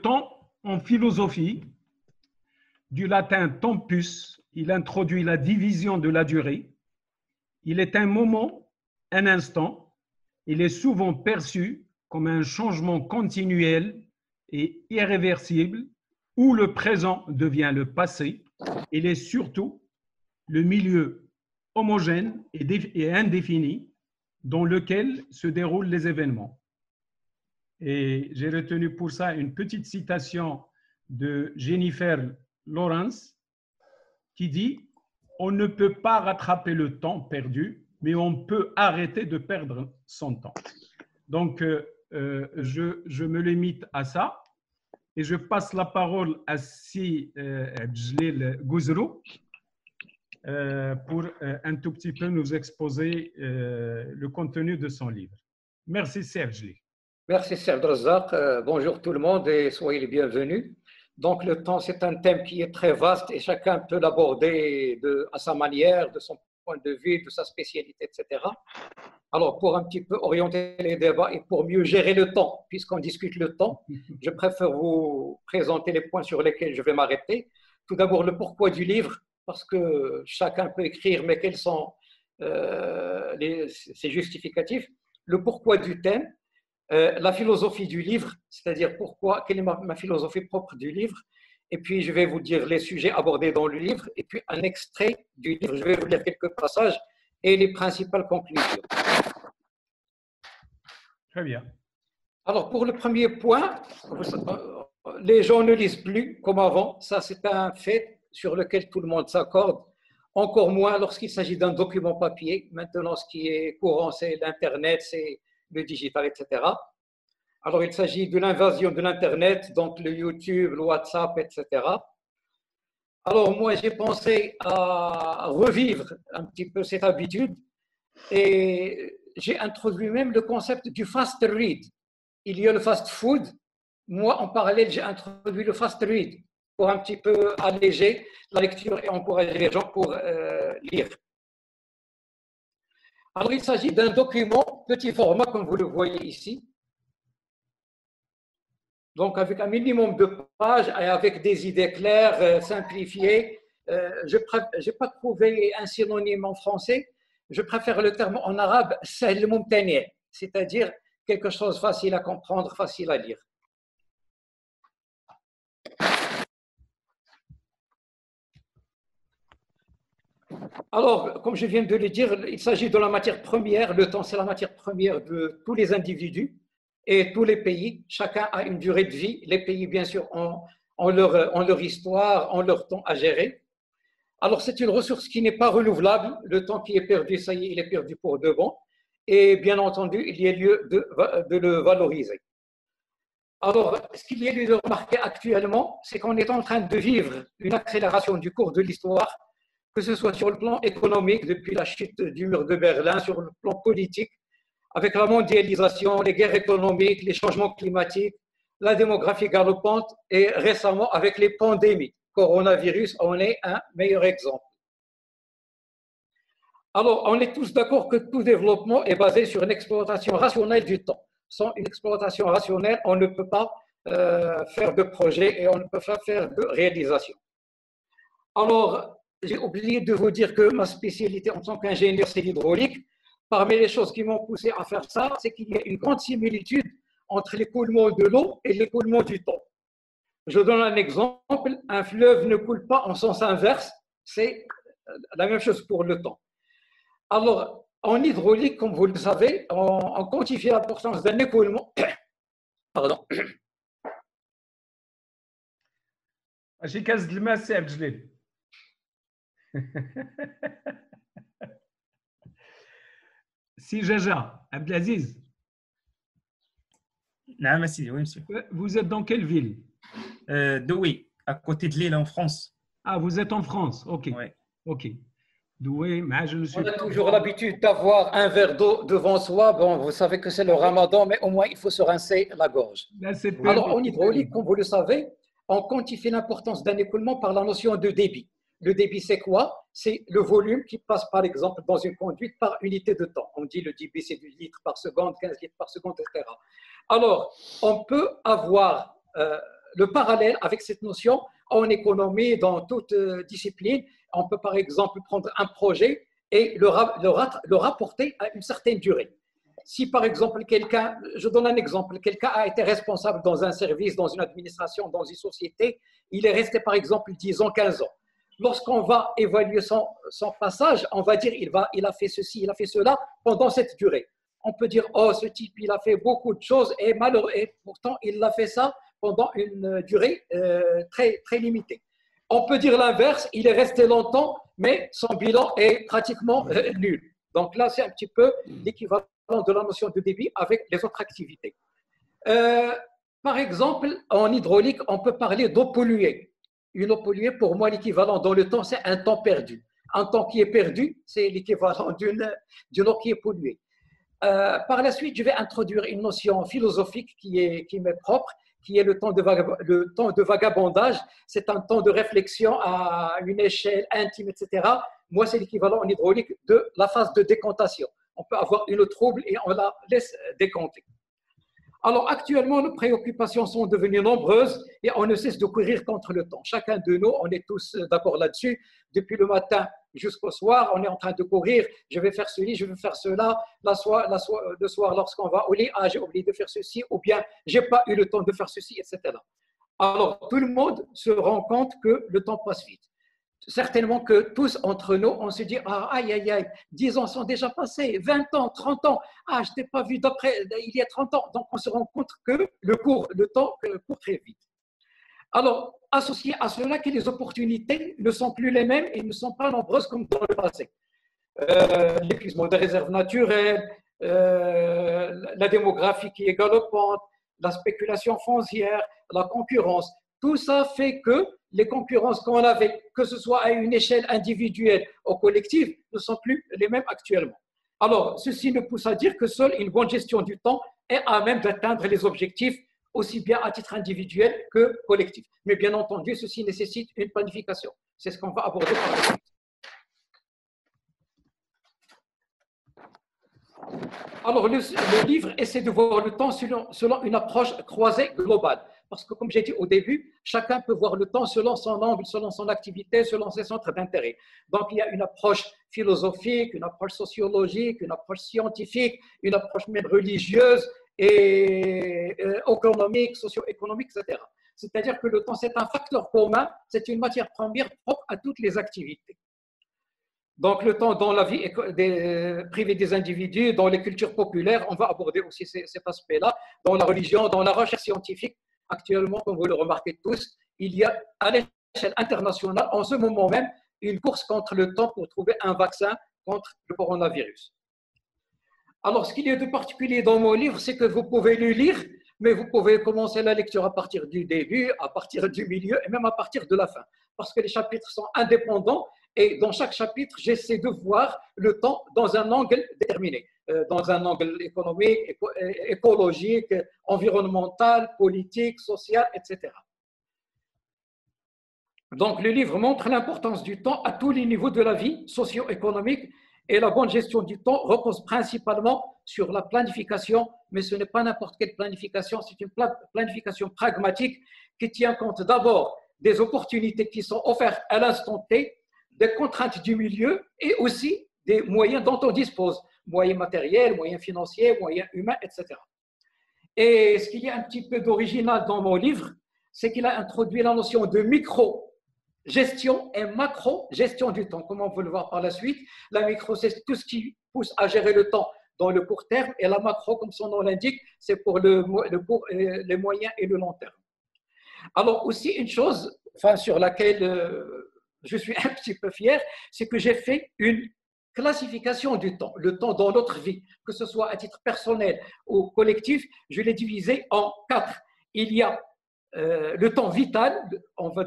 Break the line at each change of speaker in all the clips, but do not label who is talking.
temps en philosophie, du latin tempus, il introduit la division de la durée. Il est un moment, un instant. Il est souvent perçu comme un changement continuel et irréversible où le présent devient le passé. Il est surtout le milieu homogène et indéfini dans lequel se déroulent les événements. Et j'ai retenu pour ça une petite citation de Jennifer Lawrence qui dit « On ne peut pas rattraper le temps perdu, mais on peut arrêter de perdre son temps. » Donc, je me limite à ça et je passe la parole à Si Bjlil Gouzrou pour un tout petit peu nous exposer le contenu de son livre. Merci Serge.
Merci Serge Razak. Bonjour tout le monde et soyez les bienvenus. Donc le temps, c'est un thème qui est très vaste et chacun peut l'aborder à sa manière, de son point de vue, de sa spécialité, etc. Alors pour un petit peu orienter les débats et pour mieux gérer le temps, puisqu'on discute le temps, je préfère vous présenter les points sur lesquels je vais m'arrêter. Tout d'abord le pourquoi du livre, parce que chacun peut écrire, mais quels sont ses justificatifs. Le pourquoi du thème. La philosophie du livre, c'est-à-dire quelle est ma philosophie propre du livre, et puis je vais vous dire les sujets abordés dans le livre, et puis un extrait du livre, je vais vous lire quelques passages et les principales conclusions.
Très bien.
Alors pour le premier point, les gens ne lisent plus comme avant, ça c'est un fait sur lequel tout le monde s'accorde, encore moins lorsqu'il s'agit d'un document papier. Maintenant ce qui est courant c'est l'Internet, c'est le digital, etc. Alors, il s'agit de l'invasion de l'Internet, donc le YouTube, le WhatsApp, etc. Alors, moi, j'ai pensé à revivre un petit peu cette habitude et j'ai introduit même le concept du fast read. Il y a le fast food. Moi, en parallèle, j'ai introduit le fast read pour un petit peu alléger la lecture et encourager les gens pour lire. Alors, il s'agit d'un document, petit format, comme vous le voyez ici. Donc, avec un minimum de pages et avec des idées claires, simplifiées. Je n'ai pas trouvé un synonyme en français. Je préfère le terme en arabe, sahl mumtani', c'est-à-dire quelque chose facile à comprendre, facile à lire. Alors, comme je viens de le dire, il s'agit de la matière première. Le temps, c'est la matière première de tous les individus et tous les pays. Chacun a une durée de vie. Les pays, bien sûr, ont leur histoire, ont leur temps à gérer. Alors, c'est une ressource qui n'est pas renouvelable. Le temps qui est perdu, ça y est, il est perdu pour de bon. Et bien entendu, il y a lieu de le valoriser. Alors, ce qu'il y a lieu de remarquer actuellement, c'est qu'on est en train de vivre une accélération du cours de l'histoire, que ce soit sur le plan économique, depuis la chute du mur de Berlin, sur le plan politique, avec la mondialisation, les guerres économiques, les changements climatiques, la démographie galopante et récemment avec les pandémies. Coronavirus en est un meilleur exemple. Alors, on est tous d'accord que tout développement est basé sur une exploitation rationnelle du temps. Sans une exploitation rationnelle, on ne peut pas faire de projet et on ne peut pas faire de réalisation. Alors, j'ai oublié de vous dire que ma spécialité en tant qu'ingénieur, c'est l'hydraulique. Parmi les choses qui m'ont poussé à faire ça, c'est qu'il y a une grande similitude entre l'écoulement de l'eau et l'écoulement du temps. Je donne un exemple. Un fleuve ne coule pas en sens inverse. C'est la même chose pour le temps. Alors, en hydraulique, comme vous le savez, on quantifie l'importance d'un écoulement. Pardon.
ماشي كاز الماء سي عبد الجليل. Si Jaja, Abdelaziz.
Non, merci, oui, monsieur.
Vous êtes dans quelle ville?
Douai, à côté de Lille, en France.
Ah, vous êtes en France, ok.
Ouais.
Ok. Douai, mais je ne suis
On a toujours l'habitude d'avoir un verre d'eau devant soi. Bon, vous savez que c'est le ramadan, mais au moins, il faut se rincer la gorge.
Là,
alors, en hydraulique, comme vous le savez, on quantifie l'importance d'un écoulement par la notion de débit. Le débit, c'est quoi? C'est le volume qui passe, par exemple, dans une conduite par unité de temps. On dit le débit, c'est 10 litres par seconde, 15 litres par seconde, etc. Alors, on peut avoir le parallèle avec cette notion en économie, dans toute discipline. On peut par exemple prendre un projet et le rapporter à une certaine durée. Si par exemple quelqu'un, je donne un exemple, quelqu'un a été responsable dans un service, dans une administration, dans une société, il est resté par exemple 10 ans, 15 ans. Lorsqu'on va évaluer son passage, on va dire il a fait ceci, il a fait cela pendant cette durée. On peut dire, oh, ce type, il a fait beaucoup de choses et pourtant, il a fait ça pendant une durée très, très limitée. On peut dire l'inverse, il est resté longtemps, mais son bilan est pratiquement nul. Donc là, c'est un petit peu l'équivalent de la notion de débit avec les autres activités. Par exemple, en hydraulique, on peut parler d'eau polluée. Une eau polluée, pour moi, l'équivalent dans le temps, c'est un temps perdu. Un temps qui est perdu, c'est l'équivalent d'une eau qui est polluée. Par la suite, je vais introduire une notion philosophique qui m'est propre, qui est le temps de vagabondage. C'est un temps de réflexion à une échelle intime, etc. Moi, c'est l'équivalent en hydraulique de la phase de décantation. On peut avoir une trouble et on la laisse décanter. Alors, actuellement, nos préoccupations sont devenues nombreuses et on ne cesse de courir contre le temps. Chacun de nous, on est tous d'accord là-dessus. Depuis le matin jusqu'au soir, on est en train de courir. Je vais faire ceci, je vais faire cela. Le soir, lorsqu'on va au lit, j'ai oublié de faire ceci, ou bien j'ai pas eu le temps de faire ceci, etc. Alors, tout le monde se rend compte que le temps passe vite. Certainement que tous entre nous, on se dit, aïe, aïe, aïe, 10 ans sont déjà passés, 20 ans, 30 ans, je t'ai pas vu il y a 30 ans. Donc, on se rend compte que le temps court très vite. Alors, associé à cela, que les opportunités ne sont plus les mêmes et ne sont pas nombreuses comme dans le passé. L'épuisement des réserves naturelles, la démographie qui est galopante, la spéculation foncière, la concurrence, tout ça fait que les concurrences qu'on avait, que ce soit à une échelle individuelle ou collective, ne sont plus les mêmes actuellement. Alors, ceci nous pousse à dire que seule une bonne gestion du temps est à même d'atteindre les objectifs, aussi bien à titre individuel que collectif. Mais bien entendu, ceci nécessite une planification. C'est ce qu'on va aborder par la suite. Alors, le livre essaie de voir le temps selon une approche croisée globale. Parce que, comme j'ai dit au début, chacun peut voir le temps selon son angle, selon son activité, selon ses centres d'intérêt. Donc, il y a une approche philosophique, une approche sociologique, une approche scientifique, une approche même religieuse et économique, socio-économique, etc. C'est-à-dire que le temps, c'est un facteur commun, c'est une matière première propre à toutes les activités. Donc, le temps dans la vie privée des individus, dans les cultures populaires, on va aborder aussi cet aspect-là, dans la religion, dans la recherche scientifique. Actuellement, comme vous le remarquez tous, il y a à l'échelle internationale, en ce moment même, une course contre le temps pour trouver un vaccin contre le coronavirus. Alors, ce qu'il y a de particulier dans mon livre, c'est que vous pouvez le lire, mais vous pouvez commencer la lecture à partir du début, à partir du milieu et même à partir de la fin, parce que les chapitres sont indépendants et dans chaque chapitre, j'essaie de voir le temps dans un angle déterminé, dans un angle économique, écologique, environnemental, politique, social, etc. Donc, le livre montre l'importance du temps à tous les niveaux de la vie socio-économique et la bonne gestion du temps repose principalement sur la planification, mais ce n'est pas n'importe quelle planification, c'est une planification pragmatique qui tient compte d'abord des opportunités qui sont offertes à l'instant T, des contraintes du milieu et aussi des moyens dont on dispose, moyens matériels, moyens financiers, moyens humains, etc. Et ce qu'il y a un petit peu d'original dans mon livre, c'est qu'il a introduit la notion de micro-gestion et macro-gestion du temps. Comme on peut le voir par la suite, la micro, c'est tout ce qui pousse à gérer le temps dans le court terme et la macro, comme son nom l'indique, c'est pour les moyens et le long terme. Alors aussi une chose sur laquelle je suis un petit peu fier, c'est que j'ai fait une classification du temps, le temps dans notre vie, que ce soit à titre personnel ou collectif, je l'ai divisé en 4. Il y a le temps vital, on va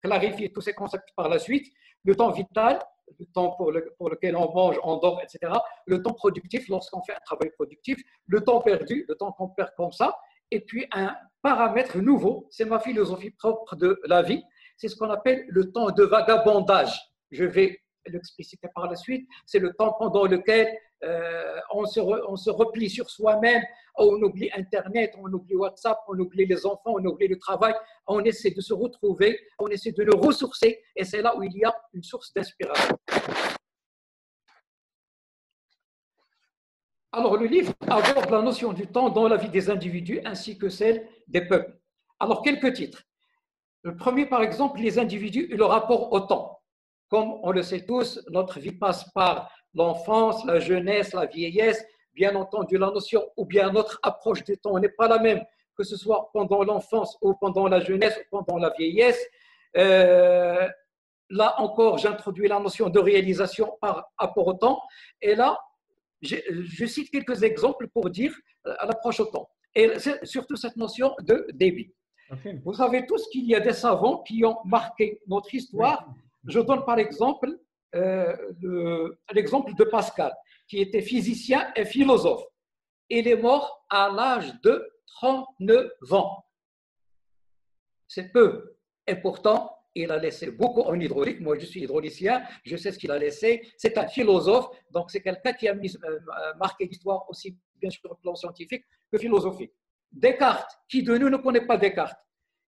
clarifier tous ces concepts par la suite, le temps vital, le temps pour lequel on mange, on dort, etc. Le temps productif lorsqu'on fait un travail productif, le temps perdu, le temps qu'on perd comme ça, et puis un paramètre nouveau, c'est ma philosophie propre de la vie, c'est ce qu'on appelle le temps de vagabondage. Je vais l'expliciter par la suite. C'est le temps pendant lequel on se replie sur soi-même, on oublie Internet, on oublie WhatsApp, on oublie les enfants, on oublie le travail, on essaie de se retrouver, on essaie de le ressourcer, et c'est là où il y a une source d'inspiration. Alors, le livre aborde la notion du temps dans la vie des individus ainsi que celle des peuples. Alors, quelques titres. Le premier, par exemple, les individus et le rapport au temps. Comme on le sait tous, notre vie passe par l'enfance, la jeunesse, la vieillesse. Bien entendu, la notion ou bien notre approche du temps n'est pas la même, que ce soit pendant l'enfance ou pendant la jeunesse ou pendant la vieillesse. Là encore, j'introduis la notion de réalisation par rapport au temps. Et là, je cite quelques exemples pour dire l'approche au temps. Et c'est surtout cette notion de débit. Okay. Vous savez tous qu'il y a des savants qui ont marqué notre histoire. Je donne par exemple l'exemple de Pascal, qui était physicien et philosophe. Il est mort à l'âge de 39 ans. C'est peu. Et pourtant, il a laissé beaucoup en hydraulique. Moi, je suis hydraulicien, je sais ce qu'il a laissé. C'est un philosophe, donc c'est quelqu'un qui a marqué l'histoire aussi bien sur le plan scientifique que philosophique. Descartes, qui de nous ne connaît pas Descartes?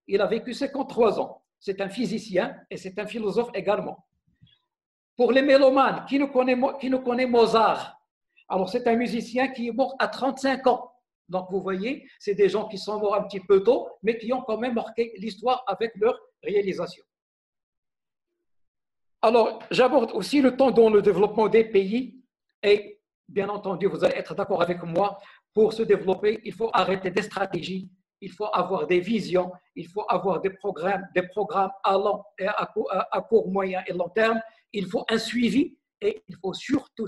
Il a vécu 53 ans. C'est un physicien et c'est un philosophe également. Pour les mélomanes, qui ne connaît Mozart? Alors, c'est un musicien qui est mort à 35 ans. Donc, vous voyez, c'est des gens qui sont morts un petit peu tôt, mais qui ont quand même marqué l'histoire avec leur réalisation. Alors, j'aborde aussi le temps dans le développement des pays et, bien entendu, vous allez être d'accord avec moi, pour se développer, il faut arrêter des stratégies, il faut avoir des visions, il faut avoir des programmes à court, moyen et long terme, il faut un suivi et il faut surtout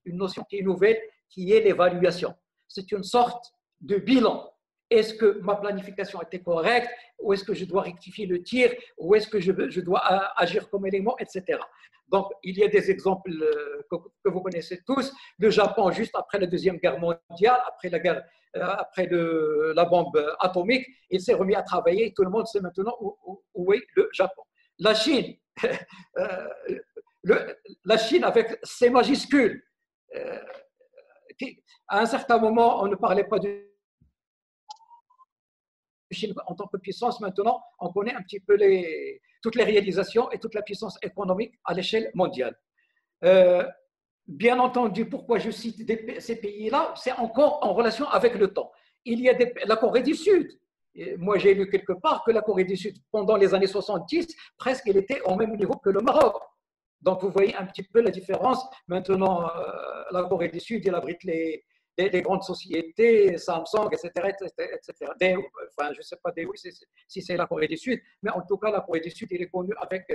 une notion qui est nouvelle, qui est l'évaluation. C'est une sorte de bilan. Est-ce que ma planification était correcte? Ou est-ce que je dois rectifier le tir? Ou est-ce que je dois agir comme élément, etc. Donc, il y a des exemples que vous connaissez tous. Le Japon, juste après la Deuxième Guerre mondiale, après la bombe atomique, il s'est remis à travailler et tout le monde sait maintenant où est le Japon. La Chine, la Chine avec ses majuscules, à un certain moment, on ne parlait pas de Chine en tant que puissance. Maintenant, on connaît un petit peu toutes les réalisations et toute la puissance économique à l'échelle mondiale. Bien entendu, pourquoi je cite ces pays-là, c'est encore en relation avec le temps. Il y a la Corée du Sud. Et moi, j'ai lu quelque part que la Corée du Sud, pendant les années 70, presque elle était au même niveau que le Maroc. Donc, vous voyez un petit peu la différence. Maintenant, la Corée du Sud, elle abrite les grandes sociétés, Samsung, etc. Enfin, je ne sais pas si c'est la Corée du Sud, mais en tout cas, la Corée du Sud, elle est connue avec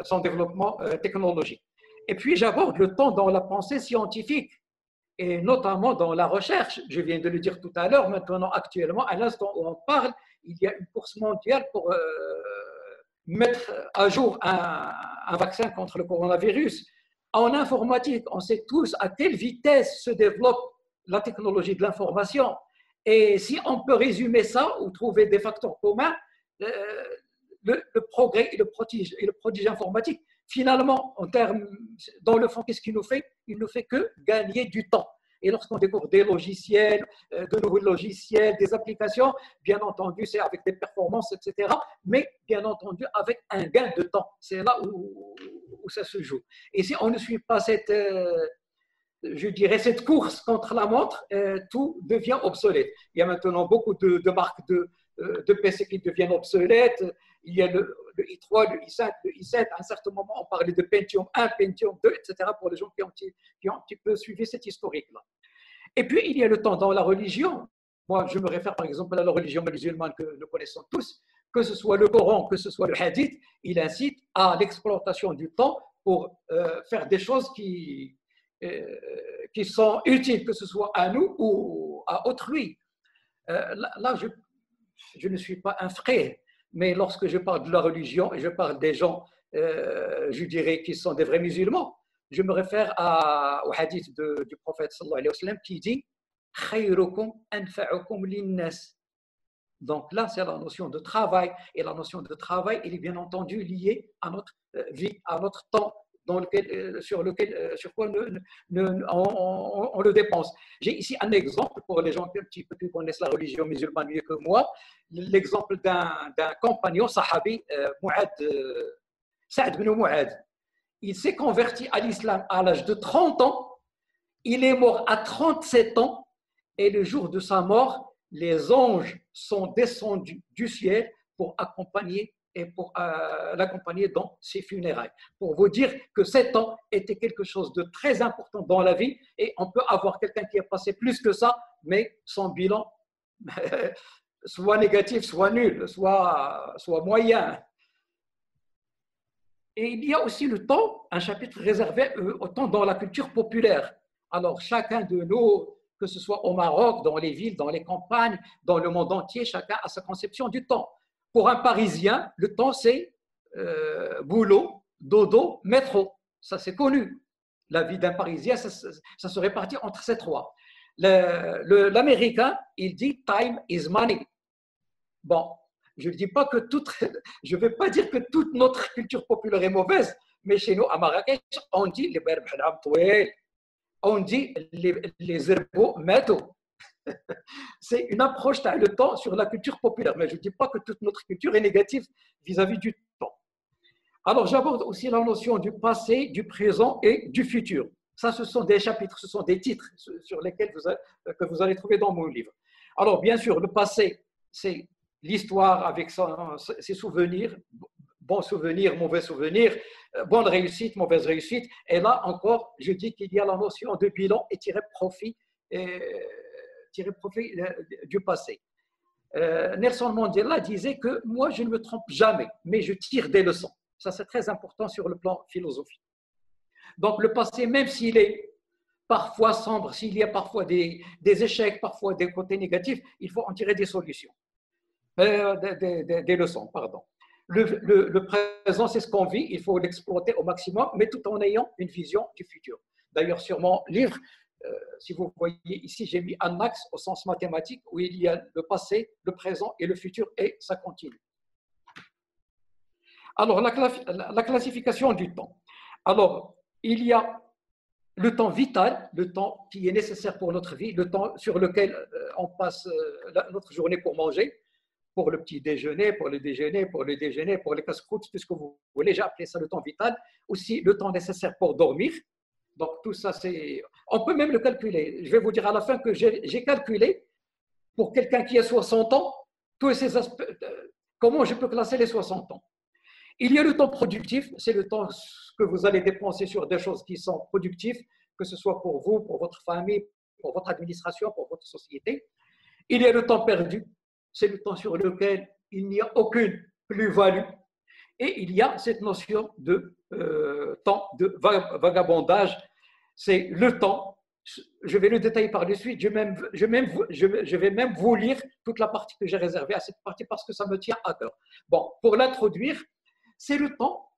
son développement technologique. Et puis, j'aborde le temps dans la pensée scientifique, et notamment dans la recherche. Je viens de le dire tout à l'heure, maintenant, actuellement, à l'instant où on parle, il y a une course mondiale pour mettre à jour un vaccin contre le coronavirus. En informatique, on sait tous à quelle vitesse se développe la technologie de l'information. Et si on peut résumer ça ou trouver des facteurs communs, le progrès et le prodige informatique, finalement, dans le fond, qu'est-ce qu'il nous fait? Il ne fait que gagner du temps. Et lorsqu'on découvre des logiciels, de nouveaux logiciels, des applications, bien entendu, c'est avec des performances, etc. Mais bien entendu, avec un gain de temps. C'est là où ça se joue. Et si on ne suit pas cette course contre la montre, tout devient obsolète. Il y a maintenant beaucoup de marques de PC qui deviennent obsolètes. Il y a le i3, le i5, le i7. À un certain moment, on parlait de Pentium 1, Pentium 2, etc. pour les gens qui ont un petit peu suivi cette historique-là. Et puis, il y a le temps dans la religion. Moi, je me réfère par exemple à la religion musulmane que nous connaissons tous. Que ce soit le Coran, que ce soit le Hadith, il incite à l'exploitation du temps pour faire des choses qui sont utiles, que ce soit à nous ou à autrui. Là, je ne suis pas un frère, mais lorsque je parle de la religion et je parle des gens, je dirais, qui sont des vrais musulmans, je me réfère au hadith du prophète sallallahu alayhi wa sallam qui dit « Khayrukum anfa'ukum linnas ». Donc là, c'est la notion de travail. Et la notion de travail, elle est bien entendu liée à notre vie, à notre temps sur quoi on le dépense. J'ai ici un exemple pour les gens qui connaissent la religion musulmane mieux que moi, l'exemple d'un compagnon sahabi, Saad ibn Mu'adh. Il s'est converti à l'islam à l'âge de 30 ans, il est mort à 37 ans, et le jour de sa mort, les anges sont descendus du ciel pour l'accompagner dans ses funérailles. Pour vous dire que 7 ans était quelque chose de très important dans la vie, et on peut avoir quelqu'un qui a passé plus que ça, mais son bilan, soit négatif, soit nul, soit moyen. Et il y a aussi le temps, un chapitre réservé au temps dans la culture populaire. Alors, chacun de nous, que ce soit au Maroc, dans les villes, dans les campagnes, dans le monde entier, chacun a sa conception du temps. Pour un Parisien, le temps, c'est boulot, dodo, métro. Ça, c'est connu. La vie d'un Parisien, ça se répartit entre ces trois. L'Américain, il dit « time is money ». Bon, je ne vais pas dire que toute notre culture populaire est mauvaise, mais chez nous, à Marrakech, on dit les herbos métaux. C'est une approche, tu as le temps sur la culture populaire, mais je ne dis pas que toute notre culture est négative vis-à-vis du temps. Alors, j'aborde aussi la notion du passé, du présent et du futur. Ça, ce sont des chapitres, ce sont des titres sur lesquels que vous allez trouver dans mon livre. Alors, bien sûr, le passé, c'est l'histoire avec ses souvenirs, bons souvenirs, mauvais souvenirs, bonne réussite, mauvaise réussite. Et là encore, je dis qu'il y a la notion de bilan et tirer profit du passé. Nelson Mandela disait que moi, je ne me trompe jamais, mais je tire des leçons. Ça, c'est très important sur le plan philosophique. Donc, le passé, même s'il est parfois sombre, s'il y a parfois des échecs, parfois des côtés négatifs, il faut en tirer des solutions. Des leçons, pardon. Le présent, c'est ce qu'on vit, il faut l'exploiter au maximum, mais tout en ayant une vision du futur. D'ailleurs, sur mon livre, si vous voyez ici, j'ai mis un axe au sens mathématique où il y a le passé, le présent et le futur, et ça continue. Alors, la classification du temps. Alors, il y a le temps vital, le temps qui est nécessaire pour notre vie, le temps sur lequel on passe notre journée pour manger, pour le petit déjeuner, pour le déjeuner, pour le déjeuner, pour les casse-croûtes, tout ce que vous voulez. J'ai appelé ça le temps vital. Aussi, le temps nécessaire pour dormir. Donc, tout ça, on peut même le calculer. Je vais vous dire à la fin que j'ai calculé, pour quelqu'un qui a 60 ans, tous ces aspects, comment je peux classer les 60 ans. Il y a le temps productif, c'est le temps que vous allez dépenser sur des choses qui sont productives, que ce soit pour vous, pour votre famille, pour votre administration, pour votre société. Il y a le temps perdu, c'est le temps sur lequel il n'y a aucune plus-value. Et il y a cette notion de temps de vagabondage. C'est le temps, je vais le détailler par la suite, je vais même vous lire toute la partie que j'ai réservée à cette partie parce que ça me tient à cœur. Bon, pour l'introduire, c'est le temps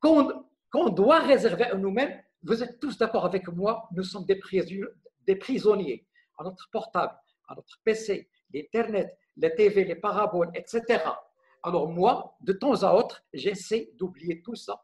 qu'on doit réserver à nous-mêmes. Vous êtes tous d'accord avec moi, nous sommes des prisonniers à notre portable, à notre PC, l'Internet, les TV, les paraboles, etc. Alors moi, de temps à autre, j'essaie d'oublier tout ça,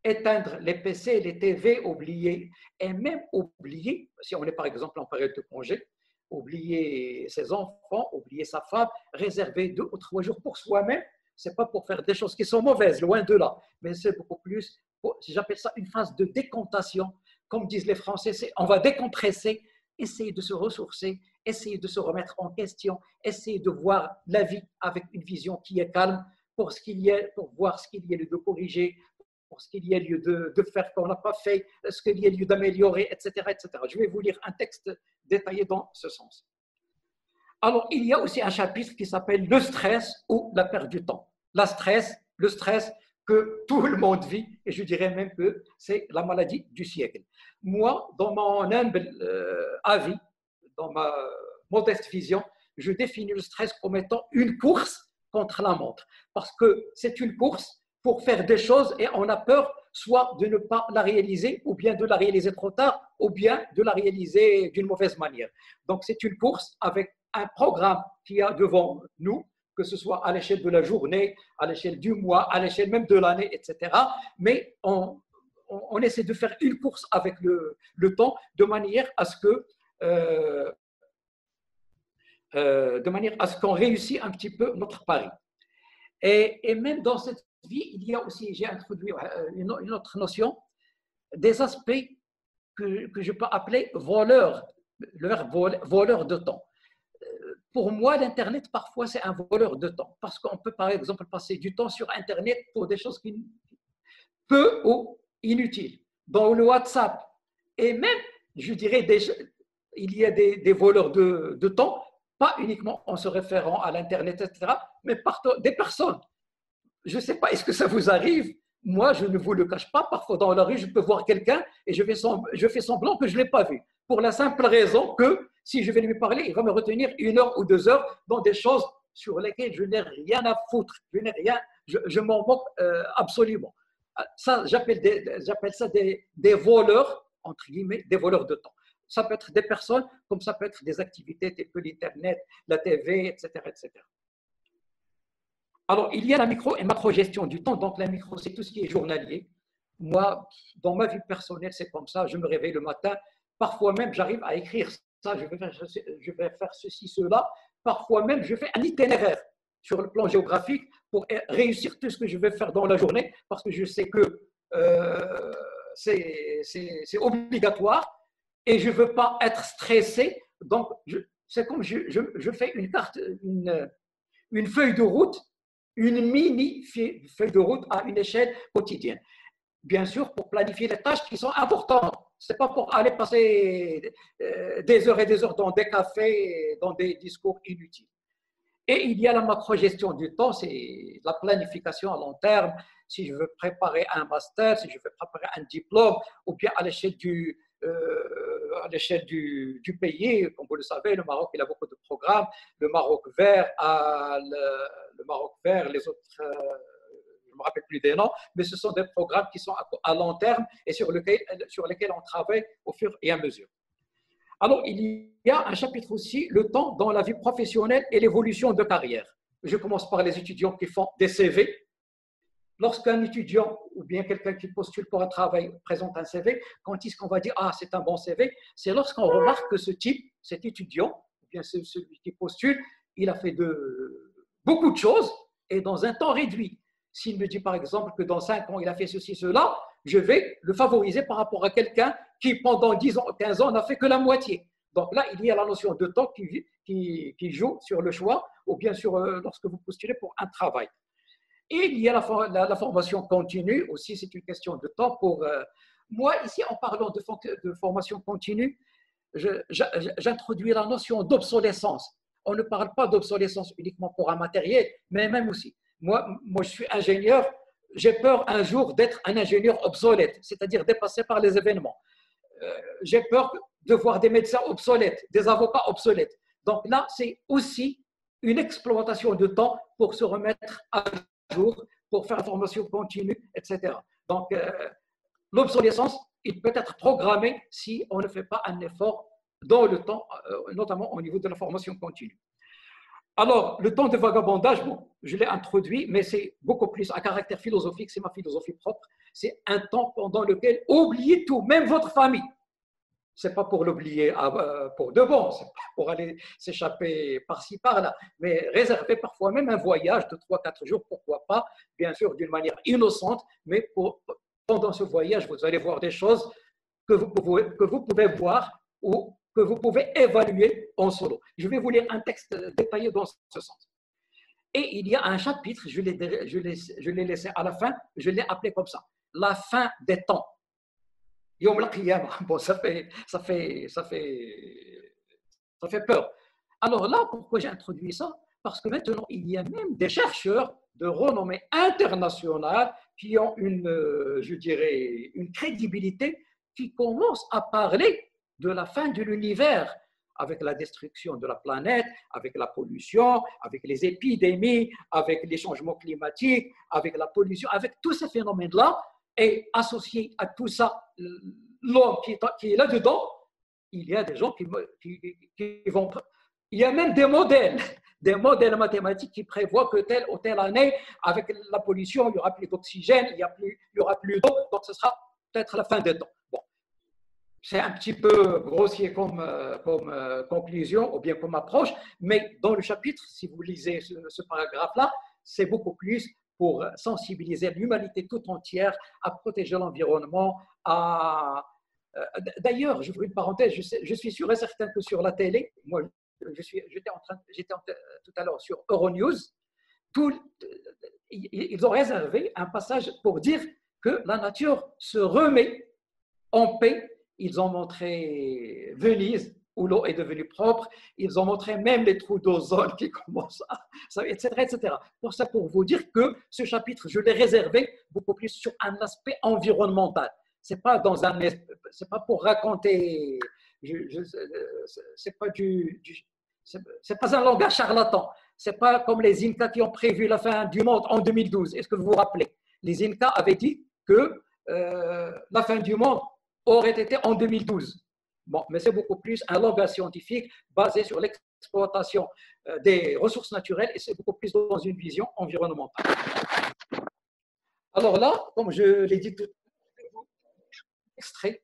éteindre les PC, les TV, oublier, et même oublier, si on est par exemple en période de congé, oublier ses enfants, oublier sa femme, réserver 2 ou 3 jours pour soi-même. Ce n'est pas pour faire des choses qui sont mauvaises, loin de là, mais c'est beaucoup plus, j'appelle ça une phase de décontation. Comme disent les Français, on va décompresser, essayer de se ressourcer, essayer de se remettre en question, essayer de voir la vie avec une vision qui est calme pour voir ce qu'il y a lieu de corriger, pour ce qu'il y a lieu de faire qu'on n'a pas fait, ce qu'il y a lieu d'améliorer, etc., etc. Je vais vous lire un texte détaillé dans ce sens. Alors, il y a aussi un chapitre qui s'appelle le stress ou la perte du temps. Le stress que tout le monde vit, et je dirais même que c'est la maladie du siècle. Moi, dans mon humble avis, dans ma modeste vision, je définis le stress comme étant une course contre la montre. Parce que c'est une course pour faire des choses et on a peur soit de ne pas la réaliser, ou bien de la réaliser trop tard, ou bien de la réaliser d'une mauvaise manière. Donc, c'est une course avec un programme qu'il y a devant nous, que ce soit à l'échelle de la journée, à l'échelle du mois, à l'échelle même de l'année, etc. Mais on on essaie de faire une course avec le temps de manière à ce que qu'on réussisse un petit peu notre pari. Et même dans cette vie, il y a aussi, j'ai introduit une autre notion, des aspects que je peux appeler voleurs, le verbe voleur de temps. Pour moi, l'Internet, parfois, c'est un voleur de temps. Parce qu'on peut, par exemple, passer du temps sur Internet pour des choses qui peu ou inutiles. Dans le WhatsApp, et même, je dirais, il y a des voleurs de temps, pas uniquement en se référant à l'Internet, etc., mais par des personnes. Je ne sais pas, est-ce que ça vous arrive? Moi, je ne vous le cache pas. Parfois, dans la rue, je peux voir quelqu'un et je fais semblant que je ne l'ai pas vu. Pour la simple raison que si je vais lui parler, il va me retenir 1 heure ou 2 heures dans des choses sur lesquelles je n'ai rien à foutre. Je m'en moque absolument. Ça, j'appelle ça des voleurs, entre guillemets, des voleurs de temps. Ça peut être des personnes, comme ça peut être des activités telles que l'Internet, la TV, etc., etc. Alors, il y a la micro et macro-gestion du temps. Donc, la micro, c'est tout ce qui est journalier. Moi, dans ma vie personnelle, c'est comme ça. Je me réveille le matin. Parfois même, j'arrive à écrire ça. Je vais faire ceci, cela. Parfois même, je fais un itinéraire sur le plan géographique pour réussir tout ce que je vais faire dans la journée parce que je sais que c'est obligatoire et je ne veux pas être stressé. Donc, c'est comme je fais une carte, une feuille de route, une mini-feuille de route à une échelle quotidienne. Bien sûr, pour planifier les tâches qui sont importantes. Ce n'est pas pour aller passer des heures et des heures dans des cafés, dans des discours inutiles. Et il y a la macro-gestion du temps, c'est la planification à long terme. Si je veux préparer un master, si je veux préparer un diplôme, ou bien à l'échelle du pays, comme vous le savez, le Maroc, il a beaucoup de programmes. Le Maroc vert, les autres, je ne me rappelle plus des noms, mais ce sont des programmes qui sont à long terme et sur lesquels on travaille au fur et à mesure. Alors, il y a un chapitre aussi, le temps dans la vie professionnelle et l'évolution de carrière. Je commence par les étudiants qui font des CV. Lorsqu'un étudiant ou bien quelqu'un qui postule pour un travail présente un CV, quand est-ce qu'on va dire « Ah, c'est un bon CV », c'est lorsqu'on remarque que cet étudiant, ou bien celui qui postule, il a fait beaucoup de choses et dans un temps réduit. S'il me dit par exemple que dans 5 ans, il a fait ceci, cela, je vais le favoriser par rapport à quelqu'un qui pendant 10 ans, 15 ans n'a fait que la moitié. Donc là, il y a la notion de temps qui joue sur le choix ou bien sur lorsque vous postulez pour un travail. Et il y a la formation continue aussi, c'est une question de temps pour moi. Ici, en parlant de formation continue, j'introduis la notion d'obsolescence. On ne parle pas d'obsolescence uniquement pour un matériel, mais même aussi. Moi, je suis ingénieur, j'ai peur un jour d'être un ingénieur obsolète, c'est-à-dire dépassé par les événements. J'ai peur de voir des médecins obsolètes, des avocats obsolètes. Donc là, c'est aussi une exploitation de temps pour se remettre à jour, pour faire la formation continue, etc. Donc, l'obsolescence, il peut être programmé si on ne fait pas un effort dans le temps, notamment au niveau de la formation continue. Alors, le temps de vagabondage, bon, je l'ai introduit, mais c'est beaucoup plus à caractère philosophique, c'est ma philosophie propre. C'est un temps pendant lequel oubliez tout, même votre famille. Ce n'est pas pour l'oublier pour de bon, c'est pas pour aller s'échapper par-ci, par-là, mais réservez parfois même un voyage de 3-4 jours, pourquoi pas, bien sûr d'une manière innocente, mais pendant ce voyage, vous allez voir des choses que vous pouvez voir ou que vous pouvez évaluer en solo. Je vais vous lire un texte détaillé dans ce sens. Et il y a un chapitre, je l'ai laissé à la fin, je l'ai appelé comme ça, la fin des temps. Yom al-Qiyamah. Bon, ça fait peur. Alors là, pourquoi j'ai introduit ça? Parce que maintenant, il y a même des chercheurs de renommée internationale qui ont je dirais, une crédibilité, qui commencent à parler de la fin de l'univers, avec la destruction de la planète, avec la pollution, avec les épidémies, avec les changements climatiques, avec la pollution, avec tous ces phénomènes-là, et associé à tout ça, l'homme qui est là-dedans, il y a des gens qui vont... Il y a même des modèles mathématiques qui prévoient que telle ou telle année, avec la pollution, il n'y aura plus d'oxygène, il n'y aura plus d'eau, donc ce sera peut-être la fin des temps. Bon, c'est un petit peu grossier comme conclusion ou bien comme approche, mais dans le chapitre, si vous lisez ce paragraphe-là, c'est beaucoup plus pour sensibiliser l'humanité tout entière à protéger l'environnement. D'ailleurs, j'ouvre une parenthèse, je suis sûr et certain que sur la télé, moi, j'étais tout à l'heure sur Euronews, ils ont réservé un passage pour dire que la nature se remet en paix. Ils ont montré Venise, où l'eau est devenue propre. Ils ont montré même les trous d'ozone qui commencent etc., etc. Pour ça, pour vous dire que ce chapitre, je l'ai réservé beaucoup plus sur un aspect environnemental. C'est pas pour raconter, c'est pas un langage charlatan. C'est pas comme les Incas qui ont prévu la fin du monde en 2012. Est-ce que vous vous rappelez? Les Incas avaient dit que la fin du monde aurait été en 2012. Bon, mais c'est beaucoup plus un langage scientifique basé sur l'exploitation des ressources naturelles et c'est beaucoup plus dans une vision environnementale. Alors là, comme je l'ai dit tout à l'heure,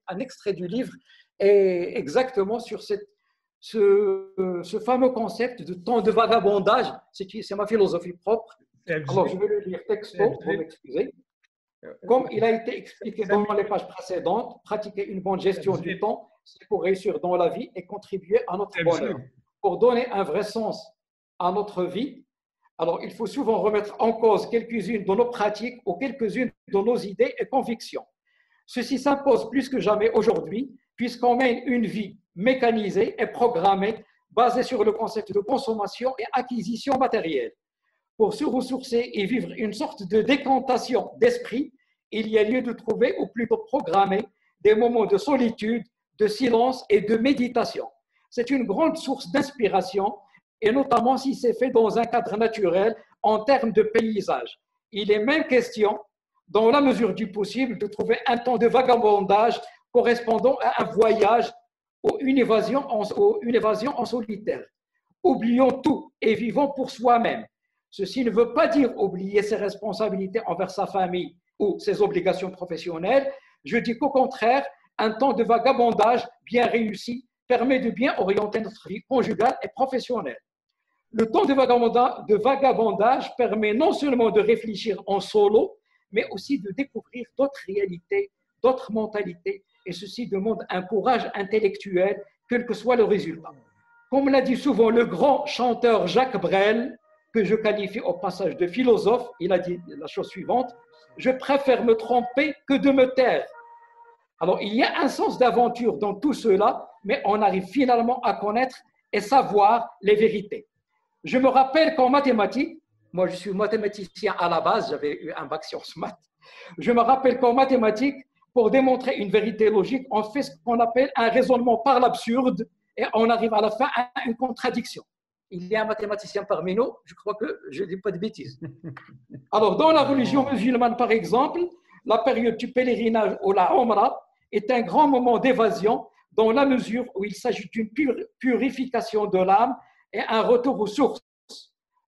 un extrait du livre est exactement sur ce fameux concept de temps de vagabondage. C'est ma philosophie propre. Alors, je vais le lire texto, vous m'excusez. Comme il a été expliqué dans les pages précédentes, pratiquer une bonne gestion du temps, c'est pour réussir dans la vie et contribuer à notre bonheur. Pour donner un vrai sens à notre vie, alors il faut souvent remettre en cause quelques-unes de nos pratiques ou quelques-unes de nos idées et convictions. Ceci s'impose plus que jamais aujourd'hui, puisqu'on mène une vie mécanisée et programmée, basée sur le concept de consommation et acquisition matérielle. Pour se ressourcer et vivre une sorte de décantation d'esprit, il y a lieu de trouver, ou plutôt programmer, des moments de solitude, de silence et de méditation. C'est une grande source d'inspiration, et notamment si c'est fait dans un cadre naturel en termes de paysage. Il est même question, dans la mesure du possible, de trouver un temps de vagabondage correspondant à un voyage ou une évasion en solitaire. Oublions tout et vivons pour soi-même. Ceci ne veut pas dire oublier ses responsabilités envers sa famille ou ses obligations professionnelles. Je dis qu'au contraire, un temps de vagabondage bien réussi permet de bien orienter notre vie conjugale et professionnelle. Le temps de vagabondage permet non seulement de réfléchir en solo, mais aussi de découvrir d'autres réalités, d'autres mentalités, et ceci demande un courage intellectuel, quel que soit le résultat. Comme l'a dit souvent le grand chanteur Jacques Brel, que je qualifie au passage de philosophe, il a dit la chose suivante: je préfère me tromper que de me taire. Alors, il y a un sens d'aventure dans tout cela, mais on arrive finalement à connaître et savoir les vérités. Je me rappelle qu'en mathématiques, moi je suis mathématicien à la base, j'avais eu un bac sciences maths. Je me rappelle qu'en mathématiques, pour démontrer une vérité logique, on fait ce qu'on appelle un raisonnement par l'absurde et on arrive à la fin à une contradiction. Il y a un mathématicien parmi nous, je crois que je ne dis pas de bêtises. Alors, dans la religion musulmane, par exemple, la période du pèlerinage ou la Umrah est un grand moment d'évasion dans la mesure où il s'agit d'une purification de l'âme et un retour aux sources.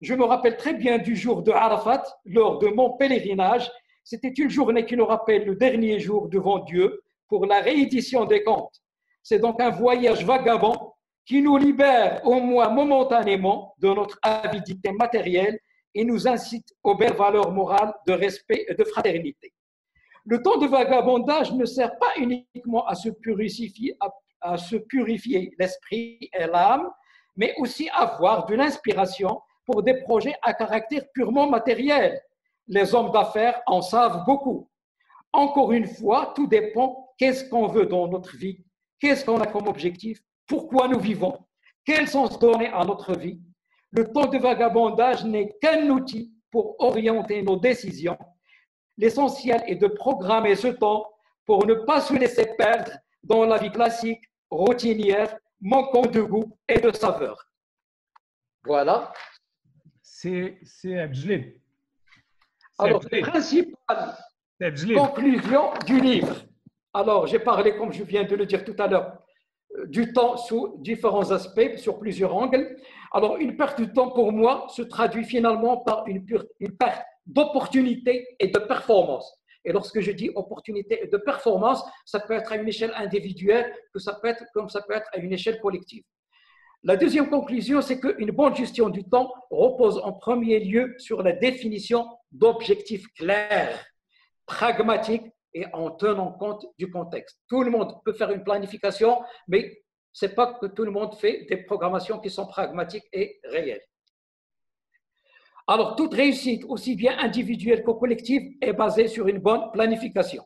Je me rappelle très bien du jour de Arafat, lors de mon pèlerinage. C'était une journée qui nous rappelle le dernier jour devant Dieu pour la réédition des comptes. C'est donc un voyage vagabond qui nous libère au moins momentanément de notre avidité matérielle et nous incite aux belles valeurs morales de respect et de fraternité. Le temps de vagabondage ne sert pas uniquement à se purifier l'esprit et l'âme, mais aussi à avoir de l'inspiration pour des projets à caractère purement matériel. Les hommes d'affaires en savent beaucoup. Encore une fois, tout dépend qu'est-ce qu'on veut dans notre vie, qu'est-ce qu'on a comme objectif, pourquoi nous vivons, quel sens donner à notre vie. Le temps de vagabondage n'est qu'un outil pour orienter nos décisions. L'essentiel est de programmer ce temps pour ne pas se laisser perdre dans la vie classique, routinière, manquant de goût et de saveur. Voilà.
C'est Abdelil.
Alors, les principales conclusions du livre. Alors, j'ai parlé, comme je viens de le dire tout à l'heure, du temps sous différents aspects, sur plusieurs angles. Alors, une perte de temps pour moi se traduit finalement par une perte d'opportunité et de performance. Et lorsque je dis opportunité de performance, ça peut être à une échelle individuelle, comme ça peut être à une échelle collective. La deuxième conclusion, c'est qu'une bonne gestion du temps repose en premier lieu sur la définition d'objectifs clairs, pragmatiques et en tenant compte du contexte. Tout le monde peut faire une planification, mais ce n'est pas que tout le monde fait des programmations qui sont pragmatiques et réelles. Alors, toute réussite, aussi bien individuelle que collective, est basée sur une bonne planification.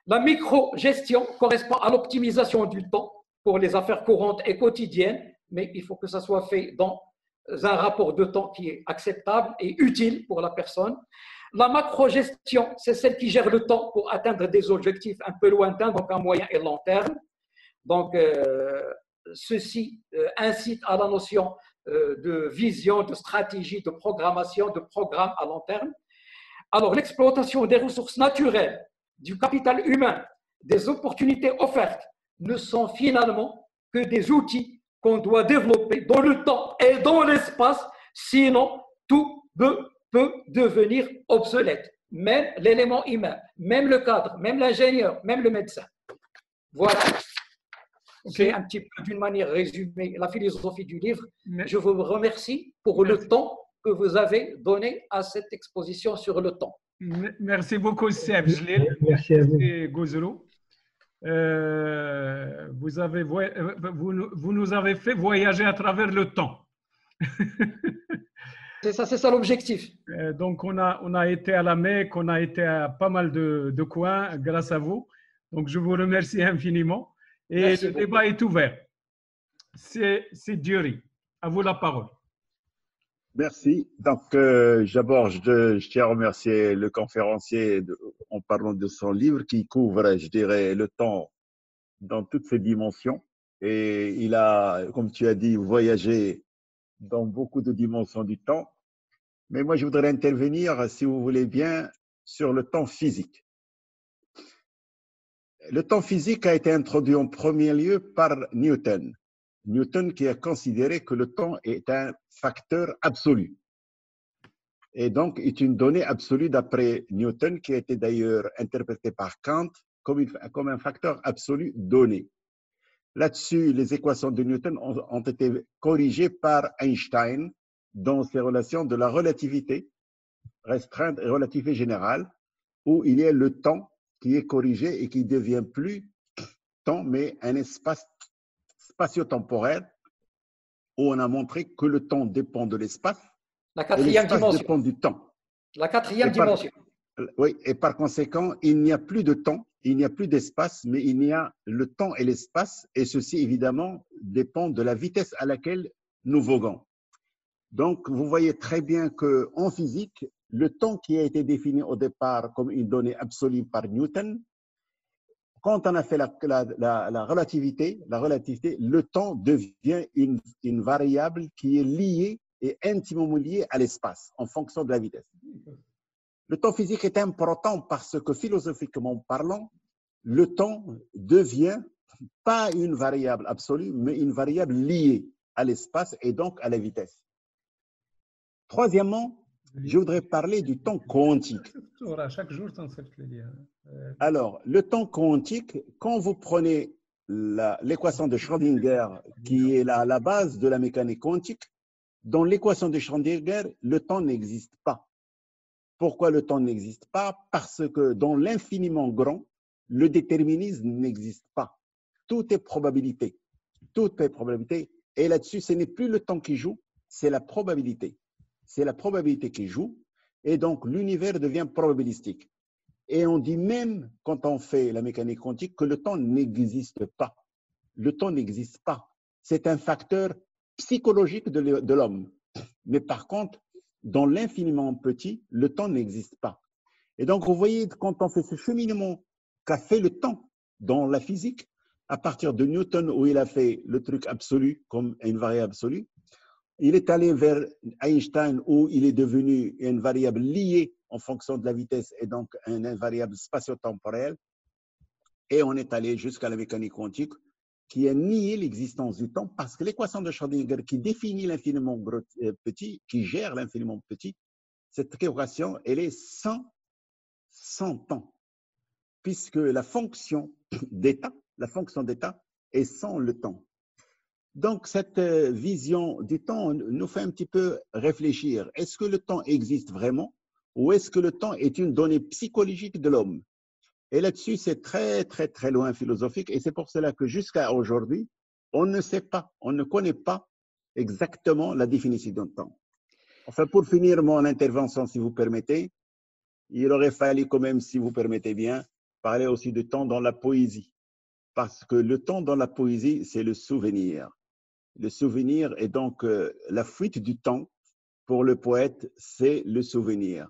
La micro-gestion correspond à l'optimisation du temps pour les affaires courantes et quotidiennes, mais il faut que ça soit fait dans un rapport de temps qui est acceptable et utile pour la personne. La macro-gestion, c'est celle qui gère le temps pour atteindre des objectifs un peu lointains, donc à moyen et long terme. Donc, ceci incite à la notion de vision, de stratégie, de programmation, de programme à long terme. Alors, l'exploitation des ressources naturelles, du capital humain, des opportunités offertes ne sont finalement que des outils qu'on doit développer dans le temps et dans l'espace, sinon tout peut devenir obsolète. Même l'élément humain, même le cadre, même l'ingénieur, même le médecin. Voilà. C'est un petit peu d'une manière résumée la philosophie du livre. Je vous remercie pour le temps que vous avez donné à cette exposition sur le temps.
Merci beaucoup, Seb Jlil.
Merci à vous.
Gozelo. Vous nous avez fait voyager à travers le temps.
C'est ça l'objectif.
Donc, on a été à la Mecque, on a été à pas mal de coins grâce à vous. Donc, je vous remercie infiniment. Et
Merci
le
beaucoup.
débat est ouvert. C'est Dieury. À vous la parole.
Merci. Donc, d'abord, je tiens à remercier le conférencier en parlant de son livre qui couvre, je dirais, le temps dans toutes ses dimensions. Et il a, comme tu as dit, voyagé dans beaucoup de dimensions du temps. Mais moi, je voudrais intervenir, si vous voulez bien, sur le temps physique. Le temps physique a été introduit en premier lieu par Newton. Newton qui a considéré que le temps est un facteur absolu. Et donc, est une donnée absolue d'après Newton, qui a été d'ailleurs interprété par Kant comme un facteur absolu donné. Là-dessus, les équations de Newton ont été corrigées par Einstein dans ses relations de la relativité restreinte et relativité générale, où il y a le temps qui est corrigé et qui ne devient plus temps, mais un espace spatio-temporel, où on a montré que le temps dépend de l'espace.
La quatrième dimension.
Dépend du temps.
La quatrième dimension.
Oui, et par conséquent, il n'y a plus de temps, il n'y a plus d'espace, mais il y a le temps et l'espace, et ceci, évidemment, dépend de la vitesse à laquelle nous voguons. Donc, vous voyez très bien qu'en physique, le temps qui a été défini au départ comme une donnée absolue par Newton, quand on a fait la relativité, le temps devient une variable qui est liée et intimement liée à l'espace en fonction de la vitesse. Le temps physique est important parce que philosophiquement parlant, le temps devient pas une variable absolue, mais une variable liée à l'espace et donc à la vitesse. Troisièmement, je voudrais parler du temps quantique. Alors, le temps quantique, quand vous prenez l'équation de Schrödinger, qui est la base de la mécanique quantique, dans l'équation de Schrödinger, le temps n'existe pas. Pourquoi le temps n'existe pas? Parce que dans l'infiniment grand, le déterminisme n'existe pas. Tout est probabilité. Tout est probabilité. Et là-dessus, ce n'est plus le temps qui joue, c'est la probabilité. C'est la probabilité qui joue. Et donc, l'univers devient probabilistique. Et on dit même, quand on fait la mécanique quantique, que le temps n'existe pas. Le temps n'existe pas. C'est un facteur psychologique de l'homme. Mais par contre, dans l'infiniment petit, le temps n'existe pas. Et donc, vous voyez, quand on fait ce cheminement qu'a fait le temps dans la physique, à partir de Newton, où il a fait le truc absolu comme une variable absolue, il est allé vers Einstein, où il est devenu une variable liée en fonction de la vitesse et donc une variable spatio-temporelle. Et on est allé jusqu'à la mécanique quantique, qui a nié l'existence du temps parce que l'équation de Schrödinger qui définit l'infiniment petit, qui gère l'infiniment petit, cette équation, elle est sans sans temps, puisque la fonction d'État est sans le temps. Donc, cette vision du temps nous fait un petit peu réfléchir. Est-ce que le temps existe vraiment ou est-ce que le temps est une donnée psychologique de l'homme? Et là-dessus, c'est très, très, très loin philosophique. Et c'est pour cela que jusqu'à aujourd'hui, on ne sait pas, on ne connaît pas exactement la définition d'un temps. Enfin, pour finir mon intervention, si vous permettez, il aurait fallu quand même, si vous permettez bien, parler aussi du temps dans la poésie. Parce que le temps dans la poésie, c'est le souvenir. Le souvenir est donc la fuite du temps. Pour le poète, c'est le souvenir.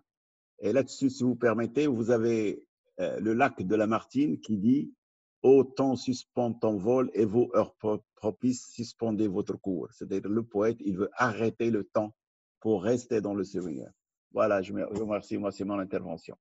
Et là-dessus, si vous permettez, vous avez le lac de Lamartine qui dit « Ô temps, suspend ton vol et vos heures propices, suspendez votre cours ». C'est-à-dire le poète, il veut arrêter le temps pour rester dans le souvenir. Voilà, je vous remercie. Moi, c'est mon intervention.